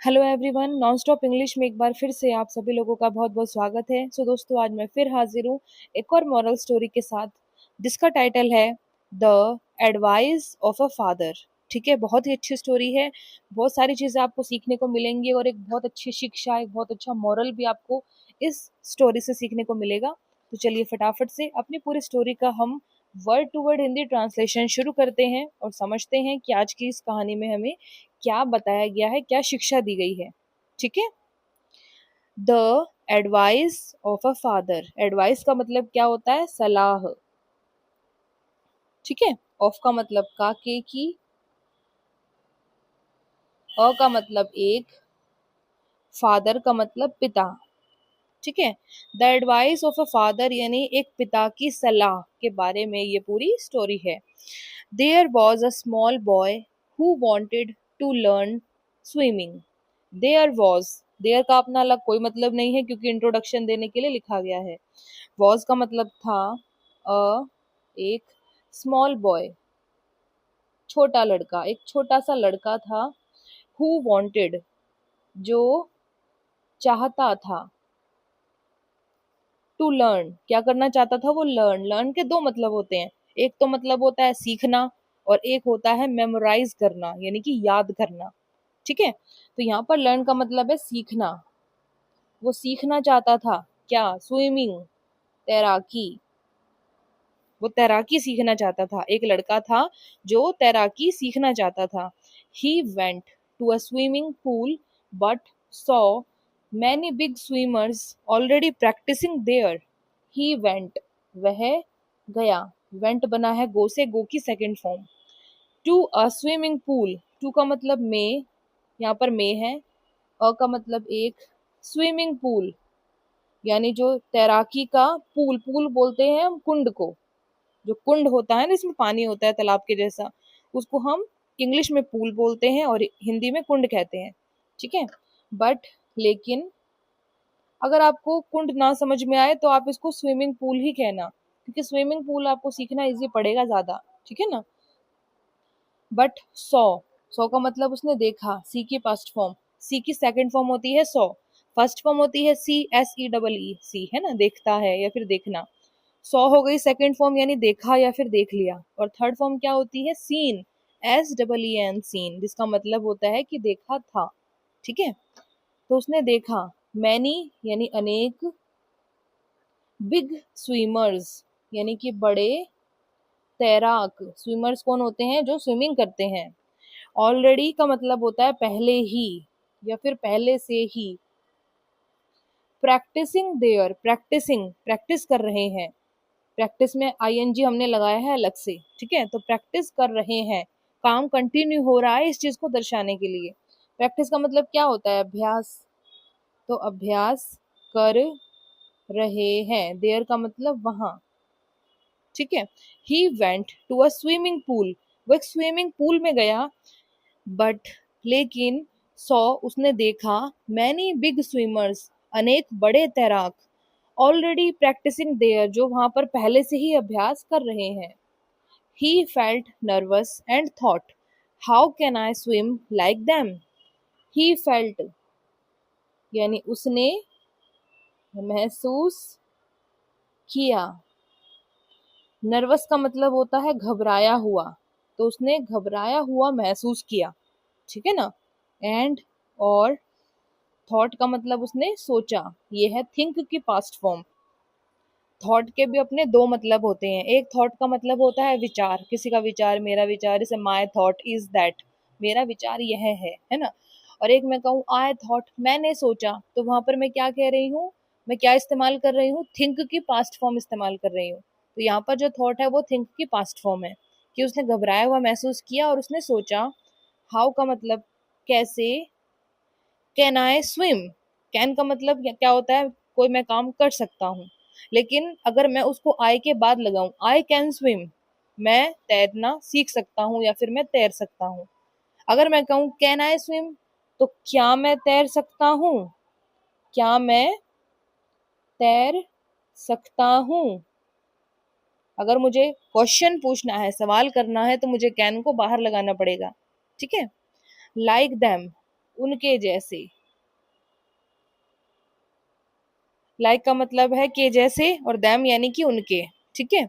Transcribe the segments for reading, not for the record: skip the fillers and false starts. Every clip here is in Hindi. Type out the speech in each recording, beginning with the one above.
Hello everyone, non stop English में एक बार फिर से आप सभी लोगों का बहुत बहुत स्वागत है। दोस्तों, आज मैं फिर हाजिर हूँ एक और मॉरल स्टोरी के साथ, जिसका टाइटल है the advice of a father. ठीक है, बहुत ही अच्छी स्टोरी है। बहुत सारी चीज़ें आपको सीखने को मिलेंगी और एक बहुत अच्छी शिक्षा, एक बहुत अच्छा मॉरल भी आपको इस स्टोरी से सीखने को मिलेगा। तो चलिए फटाफट से अपनी पूरी स्टोरी का हम word to word Hindi translation शुरू करते हैं और समझते हैं कि आज की इस कहानी में हमें क्या बताया गया है, क्या शिक्षा दी गई है। ठीक है। The advice of a father. Advice का मतलब क्या होता है? सलाह। ठीक है। ऑफ का मतलब के की, अ का मतलब एक, फादर का मतलब पिता। ठीक है। The advice of a father यानी एक पिता की सलाह के बारे में ये पूरी स्टोरी है। There was a small boy who wanted to learn swimming. There was, there का अपना अलग कोई मतलब नहीं है क्योंकि इंट्रोडक्शन देने के लिए लिखा गया है। वॉज का मतलब था, अ एक, स्मॉल बॉय छोटा लड़का, एक छोटा सा लड़का था। हु वॉन्टेड, जो चाहता था, टू लर्न क्या करना चाहता था वो, लर्न। लर्न के दो मतलब होते हैं, एक तो मतलब होता है सीखना और एक होता है मेमोराइज करना यानी कि याद करना। ठीक है। तो यहाँ पर लर्न का मतलब है सीखना। वो सीखना चाहता था क्या? स्विमिंग, तैराकी। वो तैराकी सीखना चाहता था, एक लड़का था जो तैराकी सीखना चाहता था। He went to a swimming pool but saw many big swimmers already practising there. He went, वह गया। वेंट बना है गो से, गो की second form. To a swimming pool, to का मतलब में, यहाँ पर में है। अ का मतलब एक, स्विमिंग पूल यानी जो तैराकी का पूल, पूल बोलते हैं हम कुंड को। जो कुंड होता है ना, इसमें पानी होता है तालाब के जैसा, उसको हम इंग्लिश में पूल बोलते हैं और हिंदी में कुंड कहते हैं। ठीक है। बट लेकिन अगर आपको कुंड ना समझ में आए तो आप इसको स्विमिंग पूल ही कहना, क्योंकि स्विमिंग पूल आपको सीखना इजी पड़ेगा ज्यादा। ठीक है ना। बट सॉ, सॉ का मतलब उसने देखा, सी की फर्स्ट फॉर्म, सी की सेकंड फॉर्म होती है सॉ, फर्स्ट फॉर्म होती है सी, एस ई डबल ई सी, है ना, देखता है या फिर देखना। सॉ हो गई सेकंड फॉर्म यानी देखा या फिर देख लिया, और थर्ड फॉर्म क्या होती है? Seen, S double E N, seen, जिसका मतलब होता है कि देखा था। ठीक है। तो उसने देखा, मैनी यानी अनेक, बिग स्विमर्स यानी कि बड़े तैराक। स्विमर्स कौन होते हैं? जो स्विमिंग करते हैं। ऑलरेडी का मतलब होता है पहले ही या फिर पहले से ही। प्रैक्टिसिंग देयर, प्रैक्टिसिंग प्रैक्टिस कर रहे हैं। प्रैक्टिस में आईएनजी हमने लगाया है अलग से। ठीक है। तो प्रैक्टिस कर रहे हैं, काम कंटिन्यू हो रहा है इस चीज को दर्शाने के लिए। प्रैक्टिस का मतलब क्या होता है? अभ्यास। तो अभ्यास कर रहे हैं, देयर का मतलब वहां। ठीक है। He went to a swimming pool, वो एक स्विमिंग पूल में गया। बट लेकिन सॉ उसने देखा, मैनी बिग स्विमर्स अनेक बड़े तैराक, ऑलरेडी प्रैक्टिसिंग देयर जो वहां पर पहले से ही अभ्यास कर रहे हैं। ही felt nervous and thought, how can I swim like them. He felt यानी उसने, महसूस किया। नर्वस का मतलब होता है घबराया हुआ, तो उसने घबराया हुआ महसूस किया। ठीक है ना। एंड, और थॉट का मतलब उसने सोचा, ये है थिंक की पास्ट फॉर्म। थॉट के भी अपने दो मतलब होते हैं। एक थॉट का मतलब होता है विचार, किसी का विचार, मेरा विचार, जैसे माई थॉट इज दैट, मेरा विचार यह है ना। और एक मैं कहूँ आई थॉट, मैंने सोचा, तो वहां पर मैं क्या कह रही हूँ? मैं क्या इस्तेमाल कर रही हूँ? थिंक की पास्ट फॉर्म इस्तेमाल कर रही हूँ। तो यहाँ पर जो थॉट है वो थिंक की पास्ट फॉर्म है, कि उसने घबराया हुआ महसूस किया और उसने सोचा। हाउ का मतलब कैसे, कैन आई स्विम, कैन का मतलब क्या होता है? कोई मैं काम कर सकता हूँ। लेकिन अगर मैं उसको आई के बाद लगाऊं, आई कैन स्विम, मैं तैरना सीख सकता हूँ या फिर मैं तैर सकता हूँ। अगर मैं कहूँ कैन आई स्विम, तो क्या मैं तैर सकता हूँ? क्या मैं तैर सकता हूँ? अगर मुझे क्वेश्चन पूछना है, सवाल करना है, तो मुझे कैन को बाहर लगाना पड़ेगा। ठीक है। लाइक दैम, उनके जैसे। लाइक का मतलब है के जैसे, और दैम यानी कि उनके, ठीक है।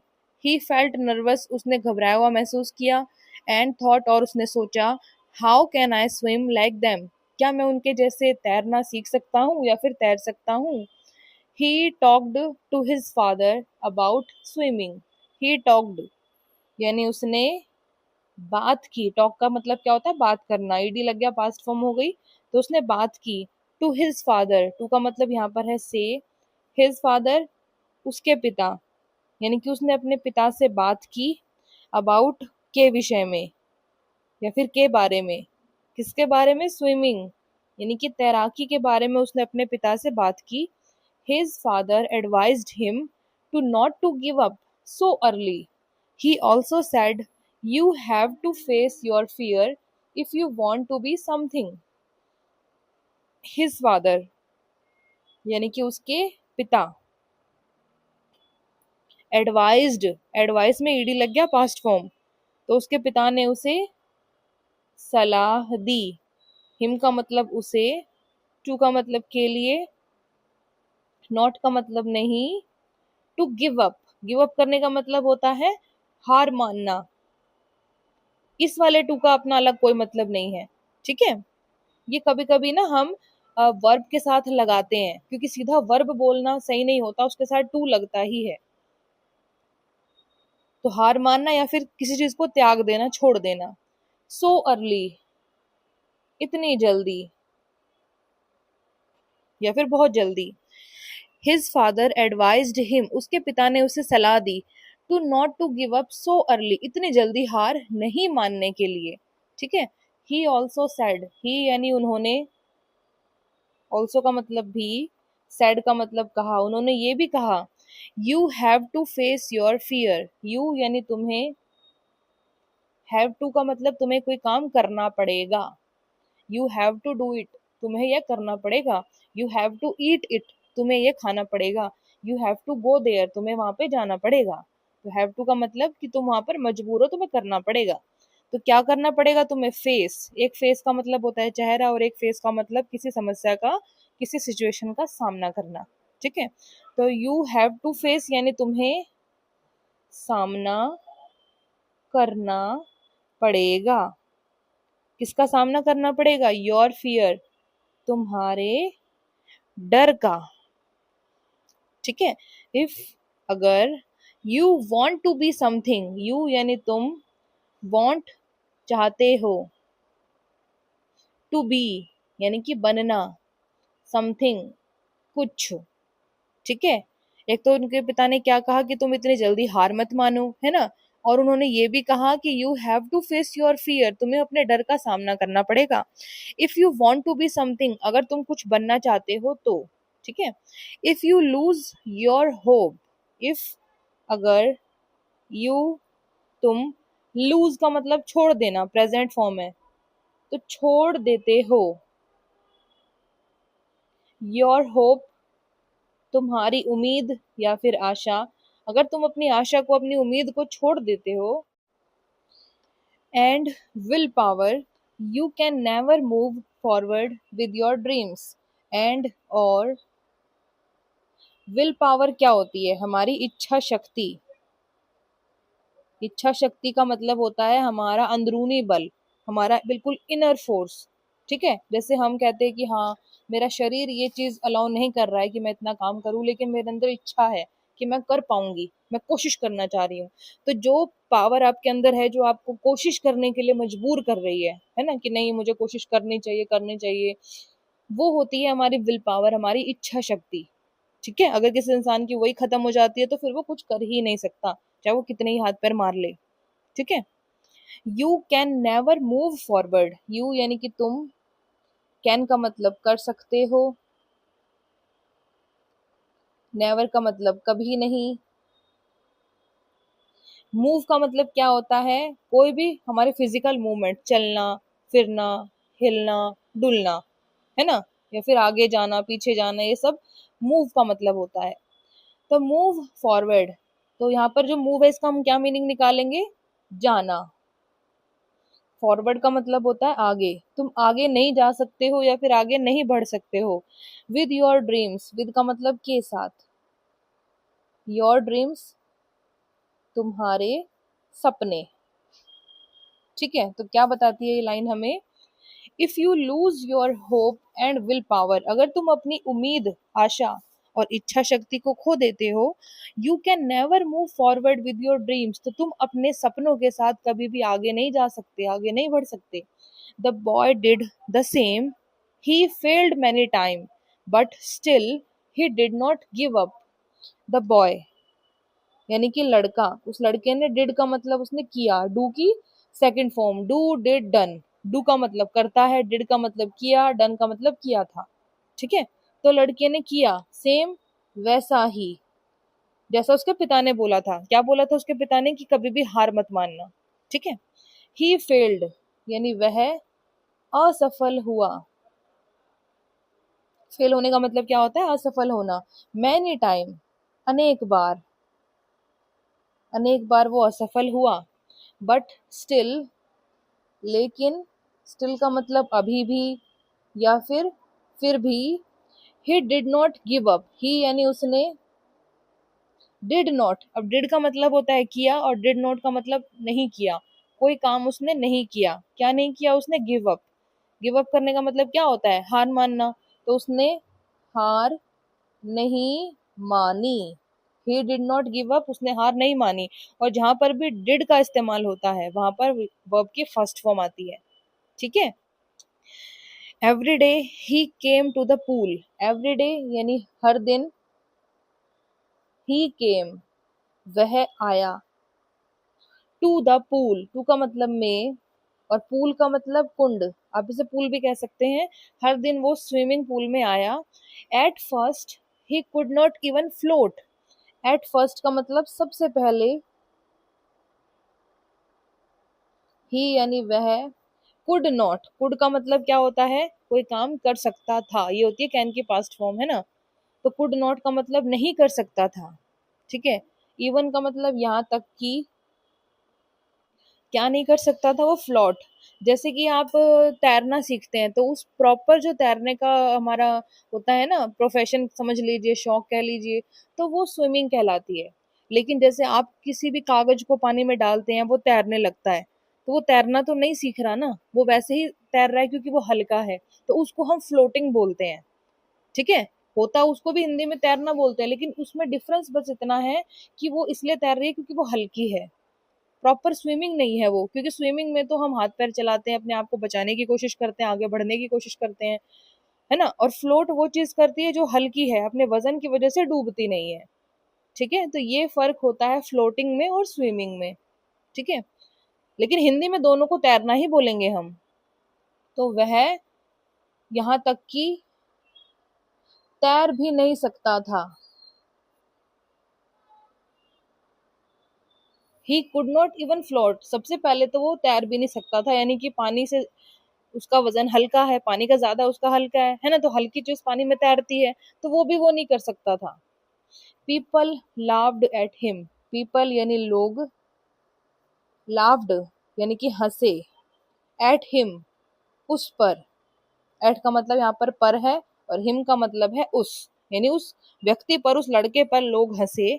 ही फेल्ट नर्वस, उसने घबराया हुआ महसूस किया। एंड थॉट, और उसने सोचा, how can I swim like them, क्या मैं उनके जैसे तैरना सीख सकता हूँ या फिर तैर सकता हूँ। He talked to his father about swimming. He talked यानी उसने बात की। टॉक का मतलब क्या होता है, बात करना। ईडी लग गया, पास्ट फॉर्म हो गई, तो उसने बात की। टू हिज फादर, टू का मतलब यहाँ पर है से। हिज फादर उसके पिता, यानी कि उसने अपने पिता से बात की। अबाउट के विषय में या फिर के बारे में। किसके बारे में, स्विमिंग यानी कि तैराकी के बारे में उसने अपने पिता से बात की। His father advised him to not to give up so early. He also said, you have to face your fear if you want to be something. His father यानी कि उसके पिता। एडवाइज्ड, एडवाइस में ईडी लग गया, पास्ट फॉर्म, तो उसके पिता ने उसे सलाह दी। हिम का मतलब उसे, टू का मतलब के लिए, नॉट का मतलब नहीं, to give up, give up करने का मतलब होता है हार मानना। इस वाले टू का अपना अलग कोई मतलब नहीं है, ठीक है। ये कभी कभी ना हम वर्ब के साथ लगाते हैं, क्योंकि सीधा वर्ब बोलना सही नहीं होता, उसके साथ टू लगता ही है। तो हार मानना या फिर किसी चीज को त्याग देना, छोड़ देना। सो अर्ली इतनी जल्दी, या फिर बहुत जल्दी। हिज फादर एडवाइज्ड हिम, उसके पिता ने उसे सलाह दी। To not to give up so early, इतनी जल्दी हार नहीं मानने के लिए, ठीक है। ही ऑल्सो सेड, ही यानी उन्होंने, ऑल्सो का मतलब भी, सेड का मतलब कहा, उन्होंने ये भी कहा। You have to face your fear, you यानी तुम्हें, हैव टू का मतलब तुम्हें कोई काम करना पड़ेगा। You have to do it, तुम्हें यह करना पड़ेगा। You have to eat it, तुम्हें यह खाना पड़ेगा। You have to go there, तुम्हें वहां पे जाना पड़ेगा। तो हैव टू का मतलब कि तुम वहां पर मजबूर हो, तुम्हें करना पड़ेगा। तो क्या करना पड़ेगा तुम्हें, फेस। एक फेस का मतलब होता है चेहरा, और एक फेस का मतलब किसी समस्या का, किसी सिचुएशन का सामना करना, ठीक है। तो यू हैव टू फेस यानी तुम्हें सामना करना पड़ेगा। किसका सामना करना पड़ेगा, योर फियर, तुम्हारे डर का, ठीक है। इफ, अगर, you want to be something, you यानी तुम, वॉन्ट चाहते हो, टू बी यानी कि बनना, समथिंग कुछ, ठीक है। एक तो उनके पिता ने क्या कहा कि तुम इतनी जल्दी हार मत मानो, है ना। और उन्होंने ये भी कहा कि you have to face your fear, तुम्हें अपने डर का सामना करना पड़ेगा। If you want to be something, अगर तुम कुछ बनना चाहते हो तो, ठीक है। If you lose your hope, if, अगर, यू तुम, लूज का मतलब छोड़ देना, प्रेजेंट फॉर्म है, तो छोड़ देते हो। योर होप तुम्हारी उम्मीद या फिर आशा, अगर तुम अपनी आशा को, अपनी उम्मीद को छोड़ देते हो। And will power, you can never move forward with your dreams. And, और, विल पावर क्या होती है, हमारी इच्छा शक्ति। इच्छा शक्ति का मतलब होता है हमारा अंदरूनी बल, हमारा बिल्कुल इनर फोर्स, ठीक है। जैसे हम कहते हैं कि हाँ, मेरा शरीर ये चीज अलाउ नहीं कर रहा है कि मैं इतना काम करूं, लेकिन मेरे अंदर इच्छा है कि मैं कर पाऊंगी, मैं कोशिश करना चाह रही हूँ। तो जो पावर आपके अंदर है, जो आपको कोशिश करने के लिए मजबूर कर रही है ना, कि नहीं मुझे कोशिश करनी चाहिए, करनी चाहिए, वो होती है हमारी विल पावर, हमारी इच्छा शक्ति, ठीक है। अगर किसी इंसान की वही खत्म हो जाती है, तो फिर वो कुछ कर ही नहीं सकता, चाहे वो कितने ही हाथ पैर मार ले, ठीक है। You can never move forward, you यानी कि तुम, कैन का मतलब कर सकते हो, नेवर का मतलब कभी नहीं, मूव का मतलब क्या होता है, कोई भी हमारे फिजिकल मूवमेंट, चलना, फिरना, हिलना, डुलना, है ना, या फिर आगे जाना, पीछे जाना, ये सब मूव का मतलब होता है। तो मूव फॉरवर्ड, तो यहाँ पर जो मूव है, इसका हम क्या मीनिंग निकालेंगे, जाना। फॉरवर्ड का मतलब होता है आगे, तुम आगे नहीं जा सकते हो या फिर आगे नहीं बढ़ सकते हो। विद योर ड्रीम्स, विद का मतलब के साथ, योर ड्रीम्स तुम्हारे सपने। ठीक है, तो क्या बताती है ये लाइन हमें, if you lose your hope and willpower, अगर तुम अपनी उम्मीद, आशा और इच्छा शक्ति को खो देते हो, you can never move forward with your dreams, तो तुम अपने सपनों के साथ कभी भी आगे नहीं जा सकते, आगे नहीं बढ़ सकते। The boy did the same, he failed many time but still he did not give up. The boy यानी कि लड़का, उस लड़के ने, डिड का मतलब उसने किया, डू की second form, do did done, do का मतलब करता है, डिड का मतलब किया, डन का मतलब किया था। ठीक है, तो लड़के ने किया सेम, वैसा ही जैसा उसके पिता ने बोला था। क्या बोला था उसके पिता ने, कि कभी भी हार मत मानना। ठीक है, ही फेल्ड यानी वह असफल हुआ, फेल होने का मतलब क्या होता है, असफल होना। मैनी टाइम अनेक बार, अनेक बार वो असफल हुआ। बट स्टिल लेकिन, स्टिल का मतलब अभी भी या फिर भी। He did not give up, he यानी उसने, डिड नॉट, अब डिड का मतलब होता है किया और डिड नॉट का मतलब नहीं किया, कोई काम उसने नहीं किया। क्या नहीं किया उसने, गिव अप। गिव अप करने का मतलब क्या होता है, हार मानना। तो उसने हार नहीं मानी, ही डिड नॉट गिव अप, उसने हार नहीं मानी। और जहां पर भी डिड का इस्तेमाल होता है वहां पर वर्ब की फर्स्ट फॉर्म आती है। ठीक है, every day he came to the pool, every day यानी हर दिन, ही केम वह आया, टू द पूल, टू का मतलब में और पूल का मतलब कुंड, आप इसे पूल भी कह सकते हैं। हर दिन वो स्विमिंग पूल में आया। At first he could not even float, at first का मतलब सबसे पहले, ही यानी वह, कुड नॉट, कुड का मतलब क्या होता है, कोई काम कर सकता था, ये होती है कैन की पास्ट फॉर्म, है ना। तो कुड नॉट का मतलब नहीं कर सकता था। ठीक है, इवन का मतलब यहाँ तक कि, क्या नहीं कर सकता था वो, फ्लॉट। जैसे कि आप तैरना सीखते हैं तो उस प्रॉपर जो तैरने का हमारा होता है ना, प्रोफेशन समझ लीजिए, शौक कह लीजिए, तो वो स्विमिंग कहलाती है। लेकिन जैसे आप किसी भी कागज को पानी में डालते हैं वो तैरने लगता है, तो वो तैरना तो नहीं सीख रहा ना, वो वैसे ही तैर रहा है क्योंकि वो हल्का है, तो उसको हम फ्लोटिंग बोलते हैं। ठीक है, होता उसको भी हिंदी में तैरना बोलते हैं, लेकिन उसमें डिफरेंस बस इतना है कि वो इसलिए तैर रही है क्योंकि वो हल्की है, प्रॉपर स्विमिंग नहीं है वो। क्योंकि स्विमिंग में तो हम हाथ पैर चलाते हैं, अपने आप को बचाने की कोशिश करते हैं, आगे बढ़ने की कोशिश करते हैं, है ना। और फ्लोट वो चीज करती है जो हल्की है, अपने वजन की वजह से डूबती नहीं है। ठीक है, तो ये फर्क होता है फ्लोटिंग में और स्विमिंग में। ठीक है, लेकिन हिंदी में दोनों को तैरना ही बोलेंगे हम। तो वह यहाँ तक कि तैर भी नहीं सकता था, he could not even float, सबसे पहले तो वो तैर भी नहीं सकता था, यानी कि पानी से उसका वजन हल्का है, पानी का ज्यादा उसका हल्का है ना, तो हल्की चीज पानी में तैरती है, तो वो भी वो नहीं कर सकता था। People laughed at him, people यानी लोग, लाफ्ड यानी कि हंसे, एट हिम उस पर, एट का मतलब यहाँ पर है, और हिम का मतलब है उस, यानी उस व्यक्ति पर, उस लड़के पर लोग हंसे।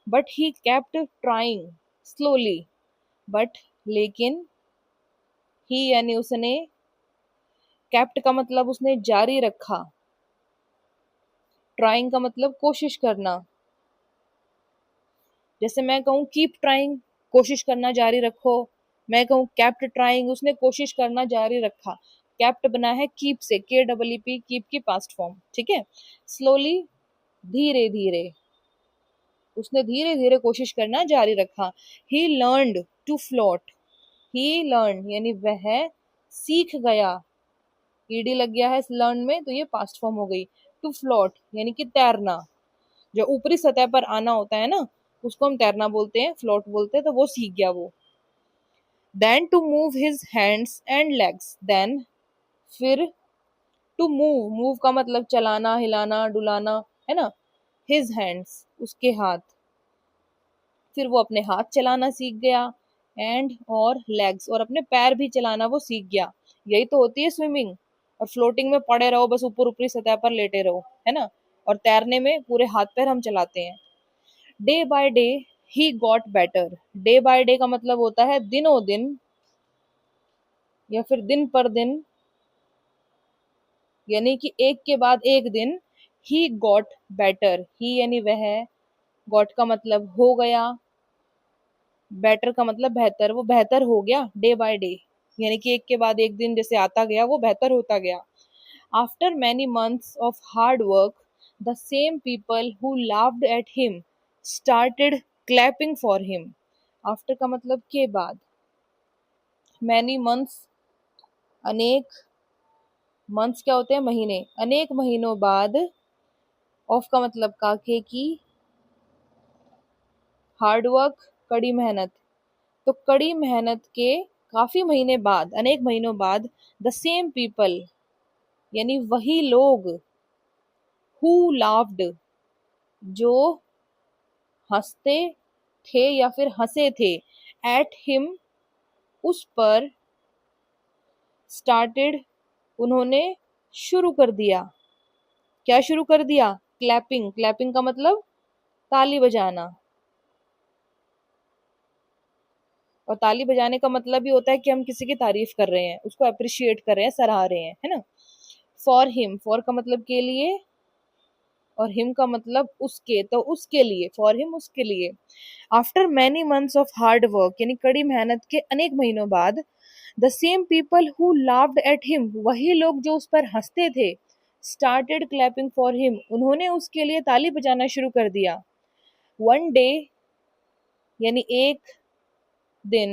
But he kept trying slowly, but लेकिन, ही यानी उसने, केप्ट का मतलब उसने जारी रखा, ट्राइंग का मतलब कोशिश करना। जैसे मैं कहूँ कीप ट्राइंग, कोशिश करना जारी रखो, मैं कहूँ केप्ट ट्राइंग, उसने कोशिश करना जारी रखा। केप्ट बना है कीप से, के डबल ई पी, कीप की पास्ट फॉर्म। ठीक है, स्लोली धीरे धीरे, उसने धीरे धीरे कोशिश करना जारी रखा। He learned to float, he learn यानी वह सीख गया, ईडी लग गया है लर्न में तो ये पास्ट फॉर्म हो गई। टू फ्लोट यानी कि तैरना, जो ऊपरी सतह पर आना होता है ना, उसको हम तैरना बोलते हैं, फ्लोट बोलते हैं, तो वो सीख गया वो। Then to move his hands and legs, then फिर, टू मूव, मूव का मतलब चलाना, हिलाना, डुलाना, है ना। हिज हैंड्स उसके हाथ, फिर वो अपने हाथ चलाना सीख गया, एंड और लेग्स, और अपने पैर भी चलाना वो सीख गया। यही तो होती है स्विमिंग। और फ्लोटिंग में पड़े रहो, बस ऊपर ऊपरी सतह पर लेटे रहो, है ना। और तैरने में पूरे हाथ पैर हम चलाते हैं। Day by day he got better. Day by day का मतलब होता है दिनों दिन या फिर दिन पर दिन, यानी कि एक के बाद एक दिन। ही गॉट बेटर, ही यानी वह, गॉट का मतलब हो गया, बेटर का मतलब बेहतर, वो बेहतर हो गया डे बाय डे, यानी कि एक के बाद एक दिन जैसे आता गया वो बेहतर होता गया। After many months of hard work the same people who laughed at him started clapping for him. After का मतलब के बाद, मैनी मंथ्स अनेक, मंथ्स क्या होते हैं महीने, अनेक महीनों बाद, ऑफ का मतलब काके की, हार्ड वर्क कड़ी मेहनत, तो कड़ी मेहनत के काफी महीने बाद, अनेक महीनों बाद, द सेम पीपल यानी वही लोग, हु लाफ्ड जो हंसते थे या फिर हंसे थे, एट हिम उस पर, स्टार्टेड उन्होंने शुरू कर दिया। क्या शुरू कर दिया? क्लैपिंग। क्लैपिंग का मतलब ताली बजाना, और ताली बजाने का मतलब भी होता है कि हम किसी की तारीफ कर रहे हैं, उसको अप्रिशिएट कर रहे हैं, सराह रहे हैं, है ना। फॉर हिम, फॉर का मतलब के लिए, और हिम का मतलब उसके, तो उसके लिए, फॉर हिम उसके लिए। After many months of hard work यानी कड़ी मेहनत के अनेक महीनों बाद, the same people who laughed at him वही लोग जो उस पर हंसते थे, स्टार्टेड क्लैपिंग फॉर हिम उन्होंने उसके लिए ताली बजाना शुरू कर दिया। वन डे यानी एक दिन,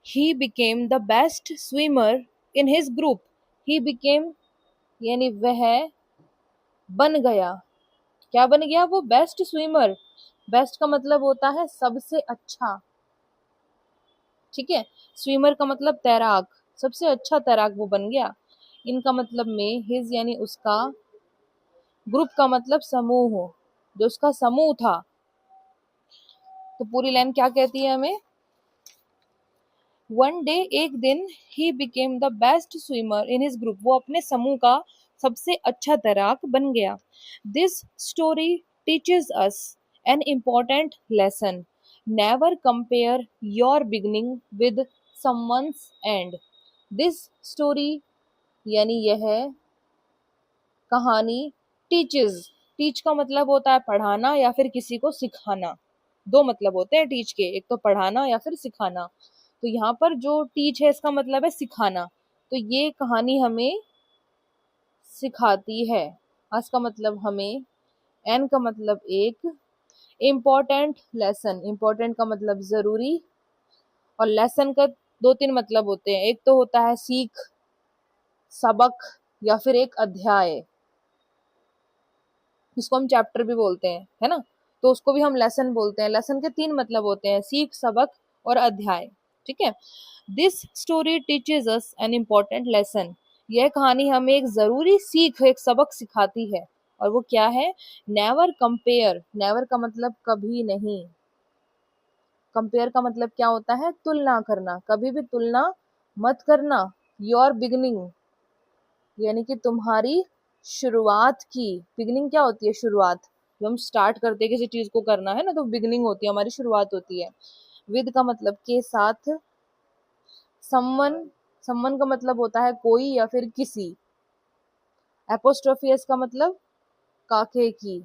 he became the best swimmer in his group। he became यानी वह बन गया, क्या बन गया? वो बेस्ट स्विमर। बेस्ट का मतलब होता है सबसे अच्छा, ठीक है। स्विमर का मतलब तैराक, सबसे अच्छा तैराक वो बन गया। इनका मतलब में, हिज यानी उसका, ग्रुप का मतलब समूह हो, जो उसका समूह था। तो पूरी लाइन क्या कहती है हमें? वन डे एक दिन, he became the best swimmer in his group वो अपने समूह का सबसे अच्छा तैराक बन गया। This story teaches us an important lesson, never compare your beginning with someone's and. This story यानी यह कहानी, टीचेस, टीच का मतलब होता है पढ़ाना या फिर किसी को सिखाना। दो मतलब होते हैं टीच के, एक तो पढ़ाना या फिर सिखाना। तो यहाँ पर जो टीच है इसका मतलब है सिखाना। तो ये कहानी हमें सिखाती है। आज का मतलब हमें, एन का मतलब एक, इम्पोर्टेंट लेसन, इम्पोर्टेंट का मतलब जरूरी, और लेसन का दो तीन मतलब होते हैं, एक तो होता है सीख, सबक, या फिर एक अध्याय, जिसको हम चैप्टर भी बोलते हैं, है ना। तो उसको भी हम लेसन बोलते हैं। लेसन के तीन मतलब होते हैं, सीख, सबक और अध्याय, ठीक है। This story teaches us an important lesson, यह कहानी हमें एक जरूरी सीख, एक सबक सिखाती है। और वो क्या है? नेवर कंपेयर, नेवर का मतलब कभी नहीं, कंपेयर का मतलब क्या होता है? तुलना करना, कभी भी तुलना मत करना। योर बिगनिंग यानी कि तुम्हारी शुरुआत की, बिगनिंग क्या होती है? शुरुआत। जब हम स्टार्ट करते हैं किसी चीज को करना, है ना, तो बिगनिंग होती है, हमारी शुरुआत होती है। विद का मतलब के साथ, समवन, समवन का मतलब होता है कोई या फिर किसी। एपोस्ट्रोफी एस का मतलब काके की,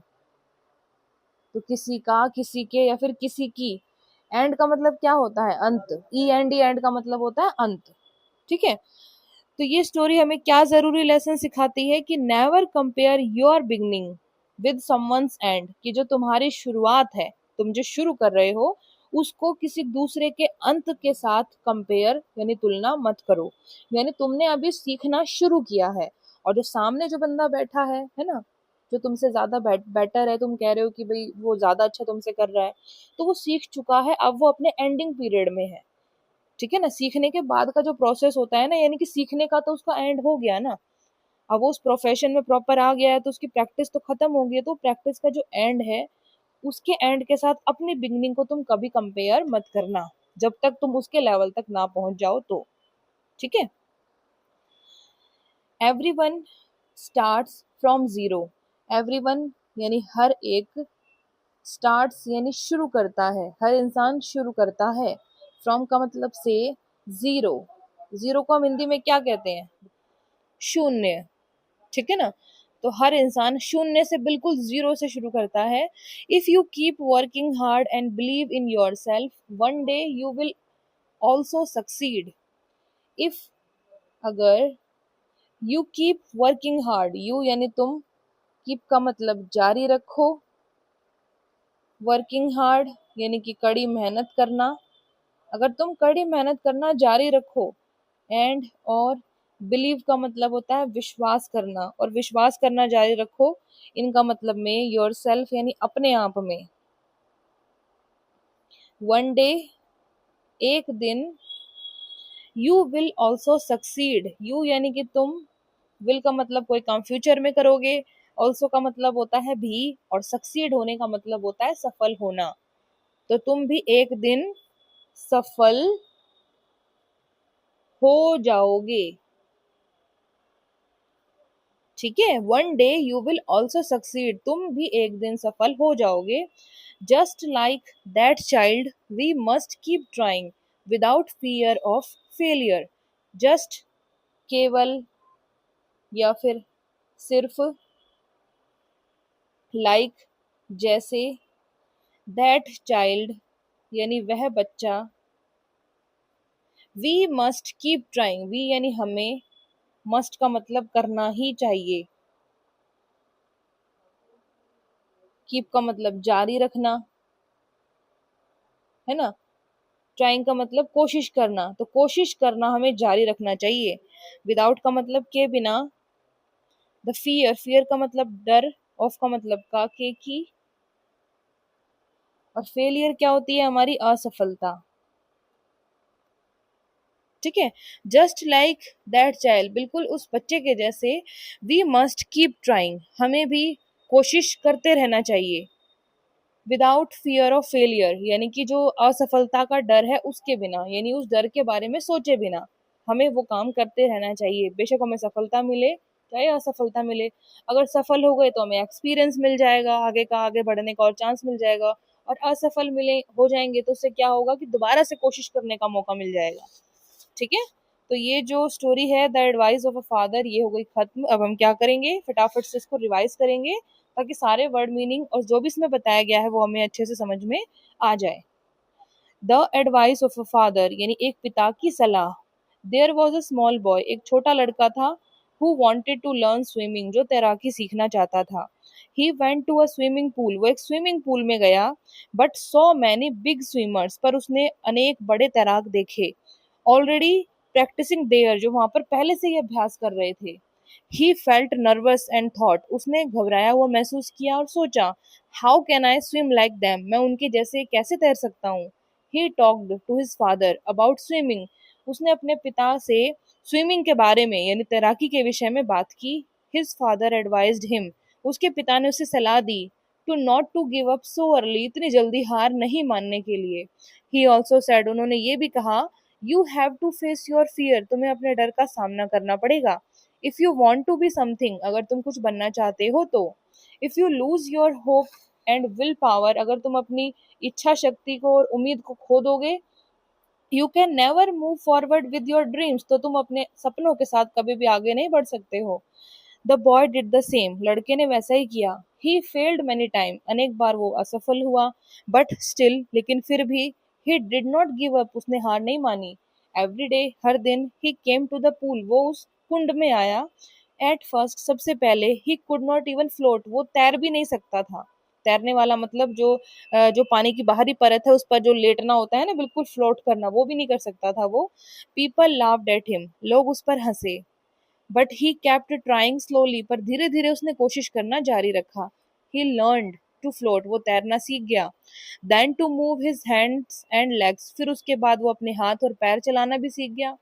तो किसी का, किसी के या फिर किसी की। एंड का मतलब क्या होता है? अंत। ई एंड, ई एंड का मतलब होता है अंत, ठीक है। तो ये स्टोरी हमें क्या जरूरी लेसन सिखाती है कि never compare your beginning with someone's and, कि जो तुम्हारी शुरुआत है, तुम जो शुरू कर रहे हो, उसको किसी दूसरे के अंत के साथ कंपेयर यानी तुलना मत करो। यानी तुमने अभी सीखना शुरू किया है, और जो सामने जो बंदा बैठा है ना, जो तुमसे ज्यादा बेटर है, तुम कह रहे हो कि भाई वो ज्यादा अच्छा तुमसे कर रहा है, तो वो सीख चुका है, अब वो अपने एंडिंग पीरियड में है, ठीक है ना। सीखने के बाद का जो प्रोसेस होता है ना, यानी कि सीखने का तो उसका एंड हो गया ना, अब वो उस प्रोफेशन में प्रॉपर आ गया है, तो उसकी प्रैक्टिस तो खत्म हो गई है, तो प्रैक्टिस का जो एंड है उसके एंड के साथ अपनी बिगनिंग को तुम कभी कंपेयर मत करना, जब तक तुम उसके लेवल तक ना पहुंच जाओ तो। ठीक है। Everyone starts from zero. Everyone यानी हर एक, स्टार्ट्स यानी शुरू करता है, हर इंसान शुरू करता है। फ्रॉम का मतलब से, जीरो। जीरो को हम हिंदी में क्या कहते हैं? शून्य। ठीक है ना। तो हर इंसान शून्य से, बिल्कुल जीरो से शुरू करता है। If you keep working hard and believe in yourself, one day you will also succeed. If, अगर, you keep working hard, you यानी तुम, कीप का मतलब जारी रखो, वर्किंग हार्ड यानी कि कड़ी मेहनत करना, अगर तुम कड़ी मेहनत करना जारी रखो, एंड और बिलीव का मतलब होता है विश्वास करना, और विश्वास करना जारी रखो इनका मतलब में योर सेल्फ यानी अपने आप में। वन डे एक दिन, you will also succeed, you यानी कि तुम, विल का मतलब कोई काम फ्यूचर में करोगे, ऑल्सो का मतलब होता है भी, और सक्सीड होने का मतलब होता है सफल होना। तो तुम भी एक दिन सफल हो जाओगे। ठीक है। One day you will also succeed, तुम भी एक दिन सफल हो जाओगे। Just like that child we must keep trying without fear of failure. Just, केवल, या फिर सिर्फ, लाइक जैसे, दैट चाइल्ड यानी वह बच्चा, we must keep trying, we यानी हमें, मस्ट का मतलब करना ही चाहिए, कीप का मतलब जारी रखना, है ना। ट्राइंग का मतलब कोशिश करना, तो कोशिश करना हमें जारी रखना चाहिए। विदाउट का मतलब के बिना। द फियर, फियर का मतलब डर, ऑफ का मतलब का, के की, और फेलियर क्या होती है? हमारी असफलता। ठीक है। जस्ट लाइक दैट चाइल्ड, बिल्कुल उस बच्चे के जैसे, वी मस्ट कीप ट्राइंग, हमें भी कोशिश करते रहना चाहिए। विदाउट फियर ऑफ फेलियर यानी कि जो असफलता का डर है उसके बिना, यानी उस डर के बारे में सोचे बिना हमें वो काम करते रहना चाहिए। बेशक हमें सफलता मिले चाहे असफलता मिले, अगर सफल हो गए तो हमें एक्सपीरियंस मिल जाएगा, आगे का आगे बढ़ने का और चांस मिल जाएगा, और असफल मिले हो जाएंगे तो उससे क्या होगा कि दोबारा से कोशिश करने का मौका मिल जाएगा। ठीक है। तो ये जो स्टोरी है the advice of a father, ये हो गई खत्म। अब हम क्या करेंगे, फटाफट से इसको रिवाइज करेंगे ताकि सारे वर्ड मीनिंग और जो भी इसमें बताया गया है वो हमें अच्छे से समझ में आ जाए। The advice of a father यानी एक पिता की सलाह। There was a small boy, एक छोटा लड़का था, who wanted to learn swimming, जो तैराकी सीखना चाहता था। He went to a swimming pool, वो एक स्विमिंग पूल में गया, but saw many big swimmers, पर उसने अनेक बड़े तैराक देखे, ऑलरेडी प्रैक्टिसिंग देयर, जो वहां पर पहले से ही अभ्यास कर रहे थे। He felt nervous and thought, उसने घबराया हुआ महसूस किया और सोचा, how can I swim like them, मैं उनके जैसे कैसे तैर सकता हूँ। He talked to his father about swimming, उसने अपने पिता से स्विमिंग के बारे में यानी तैराकी के विषय में बात की। हिज फादर एडवाइज्ड हिम, उसके पिता ने उसे सलाह दी, to not to give up so early, इतनी जल्दी हार नहीं मानने के लिए। ही ऑल्सो सेड, उन्होंने ये भी कहा, you have to face your fear, तुम्हें अपने डर का सामना करना पड़ेगा। If you want to be something, अगर तुम कुछ बनना चाहते हो तो। If you lose your hope and willpower, अगर तुम अपनी इच्छा शक्ति को और उम्मीद को खो दोगे, you can never move forward with your dreams, तो तुम अपने सपनों के साथ कभी भी आगे नहीं बढ़ सकते हो। The boy did the same, लड़के ने वैसा ही किया। ही फेल्ड मैनी टाइम, अनेक बार वो असफल हुआ, बट स्टिल, लेकिन फिर भी, he did not give up, उसने हार नहीं मानी। एवरी डे, हर दिन, ही केम टू द पूल, वो उस कुंड में आया। एट फर्स्ट, सबसे पहले, he could not even float, वो तैर भी नहीं सकता था। तैरने वाला मतलब जो पानी की बाहरी परत है उस पर जो लेटना होता है ना, बिल्कुल फ्लोट करना, वो भी नहीं कर सकता था वो। पीपल लाफ्ड एट हिम, लोग उस पर हंसे। But he kept trying slowly, पर धीरे धीरे उसने कोशिश करना जारी रखा। ही लर्नड टू फ्लोट, वो तैरना सीख गया। Then to move his hands and legs, फिर उसके बाद वो अपने हाथ और पैर चलाना भी सीख गया।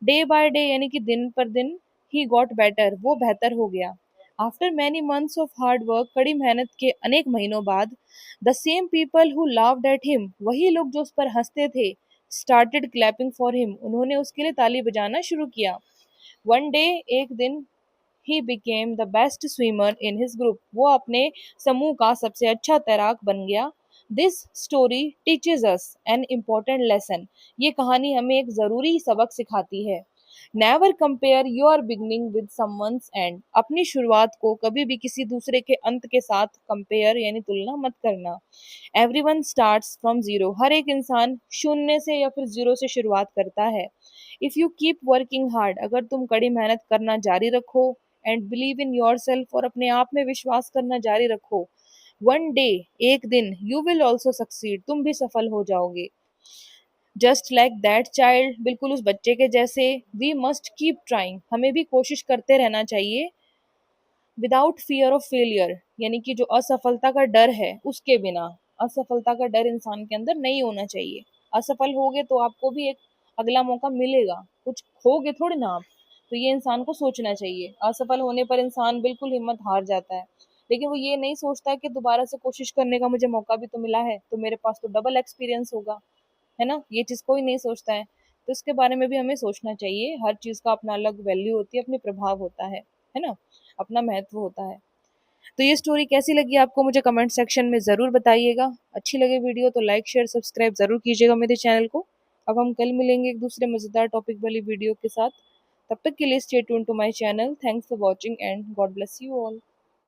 डे बाय डे यानी कि दिन पर दिन, ही गॉट बेटर, वो बेहतर हो गया। After many months of hard work, कड़ी मेहनत के अनेक महीनों बाद, the same people who laughed at him, वही लोग जो उस पर हंसते थे, स्टार्टेड क्लैपिंग फॉर हिम, उन्होंने उसके लिए ताली बजाना शुरू किया। वन डे, एक दिन, he became the best swimmer in his group, वो अपने समूह का सबसे अच्छा तैराक बन गया। This story teaches us an important lesson, ये कहानी हमें एक जरूरी सबक सिखाती है। Never compare your beginning with someone's and, अपनी शुरुआत को कभी भी किसी दूसरे के अंत के साथ कंपेयर यानी तुलना मत करना। एवरीवन स्टार्ट्स फ्रॉम जीरो, हर एक इंसान शून्य से या फिर जीरो से शुरुआत करता है। If you keep working hard, अगर तुम कड़ी मेहनत करना जारी रखो, and believe in your self, और अपने आप में विश्वास करना जारी रखो, वन डे, एक दिन, यू विल ऑल्सो सक्सीड, तुम भी सफल हो जाओगे। जस्ट लाइक दैट चाइल्ड, बिल्कुल उस बच्चे के जैसे, वी मस्ट कीप ट्राइंग, हमें भी कोशिश करते रहना चाहिए। विदाउट फियर ऑफ फेलियर, यानी कि जो असफलता का डर है उसके बिना, असफलता का डर इंसान के अंदर नहीं होना चाहिए। असफल होगे तो आपको भी एक अगला मौका मिलेगा, कुछ खोगे थोड़ी ना आप। तो ये इंसान को सोचना चाहिए। असफल होने पर इंसान बिल्कुल हिम्मत हार जाता है, लेकिन वो ये नहीं सोचता कि दोबारा से कोशिश करने का मुझे मौका भी तो मिला है, तो मेरे पास तो डबल एक्सपीरियंस होगा, है ना। ये चीज़ कोई नहीं सोचता है। तो इसके बारे में भी हमें सोचना चाहिए। हर चीज़ का अपना अलग वैल्यू होती है, अपनी प्रभाव होता है ना, अपना महत्व होता है। तो ये स्टोरी कैसी लगी आपको, मुझे कमेंट सेक्शन में ज़रूर बताइएगा। अच्छी लगे वीडियो तो लाइक शेयर सब्सक्राइब ज़रूर कीजिएगा मेरे चैनल को। अब हम कल मिलेंगे एक दूसरे मज़ेदार टॉपिक वाली वीडियो के साथ। तब तक के लिए stay tune to my channel. Thanks for watching and God bless you all.